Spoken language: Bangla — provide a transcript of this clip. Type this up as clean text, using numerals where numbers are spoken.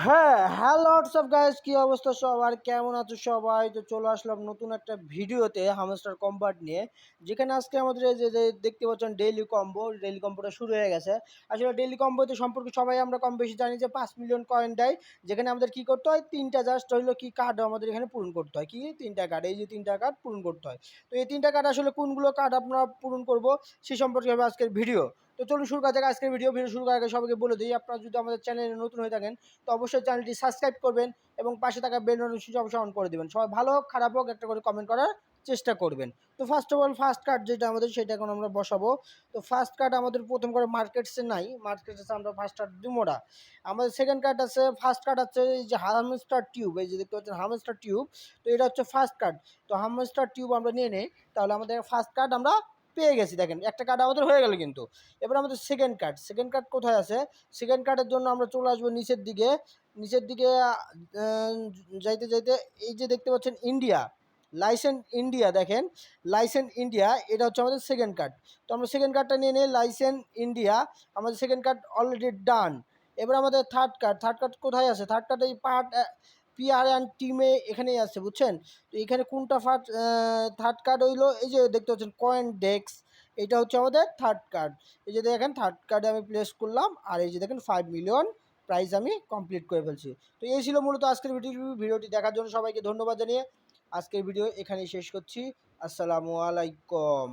হ্যাঁ, হ্যালো হোয়াটসঅ্যাপ গাইস, কি অবস্থা সবার? কেমন আছো সবাই? তো চলে আসলাম নতুন একটা ভিডিওতে হামস্টার কম্বাট নিয়ে। যেখানে আজকে আমাদের এই যে দেখতে পাচ্ছেন ডেইলি কম্বোটা শুরু হয়ে গেছে। আসলে ডেইলি কম্বোতে সম্পর্কে সবাই আমরা কম বেশি জানি যে 5 মিলিয়ন কয়েন দেয়। যেখানে আমাদের কি করতে হয়? 3টা জাস্ট হইলো কি কার্ড আমাদের এখানে পূরণ করতে হয়। কি 3টা কার্ড, এই যে 3টা কার্ড পূরণ করতে হয়। তো এই 3টা কার্ড আসলে কোনগুলো কার্ড আমরা পূরণ করব সে সম্পর্কে হবে আজকের ভিডিও। তো চলুন শুরু করা যাক আজকের ভিডিও শুরু করার আগে সবাইকে বলে দিই, আপনারা যদি আমাদের চ্যানেলে নতুন হয়ে থাকেন তো অবশ্যই চ্যানেলটি সাবস্ক্রাইব করবেন এবং পাশে থাকা বেল নোটিফিকেশন অবশ্যই অন করে দেবেন। সবাই ভালো হোক খারাপ হোক একটা করে কমেন্ট করার চেষ্টা করবেন। তো first of all first card যেটা আমাদের সেটা এখন আমরা বসাবো। তো ফার্স্ট কার্ড আমাদের প্রথম করে মার্কেটসে নাই, মার্কেটসে আমরা ফার্স্ট কার্ড দিব না। আমাদের সেকেন্ড কার্ড আছে, ফার্স্ট কার্ড আছে এই যে হামস্টার টিউব, এই যে দেখতে পাচ্ছেন হামস্টার টিউব। তো এটা হচ্ছে ফার্স্ট কার্ড। তো হামস্টার টিউব আমরা নিয়ে নেই, তাহলে আমাদের ফার্স্ট কার্ড আমরা পেয়ে গেছি। দেখেন একটা কার্ড আমাদের হয়ে গেল কিন্তু। এবার আমাদের সেকেন্ড কার্ড কোথায় আছে? সেকেন্ড কার্ডের জন্য আমরা চলে আসবো নিচের দিকে যাইতে যাইতে এই যে দেখতে পাচ্ছেন ইন্ডিয়া, লাইসেন্স ইন্ডিয়া, দেখেন লাইসেন্স ইন্ডিয়া, এটা হচ্ছে আমাদের সেকেন্ড কার্ড। তো আমরা সেকেন্ড কার্ডটা নিয়ে নিই, লাইসেন্স ইন্ডিয়া। আমাদের সেকেন্ড কার্ড অলরেডি ডান। এবার আমাদের থার্ড কার্ড কোথায় আছে? থার্ড কার্ড এই পিআর অ্যান্ড টিমে এখানেই আছে, বুঝছেন? তো এখানে কোনটা থার্ড কার্ড হইলো এই যে দেখতে পাচ্ছেন কয়েন ডেক্স, এটা হচ্ছে আমাদের থার্ড কার্ড। এই যে দেখেন থার্ড কার্ডে আমি প্লেস করলাম, আর এই যে দেখেন 5 মিলিয়ন প্রাইজ আমি কমপ্লিট করে ফেলছি। তো এই ছিল মূলত আজকের ভিডিওটি দেখার জন্য সবাইকে ধন্যবাদ জানিয়ে আজকের ভিডিও এখানেই শেষ করছি। আসসালামু আলাইকুম।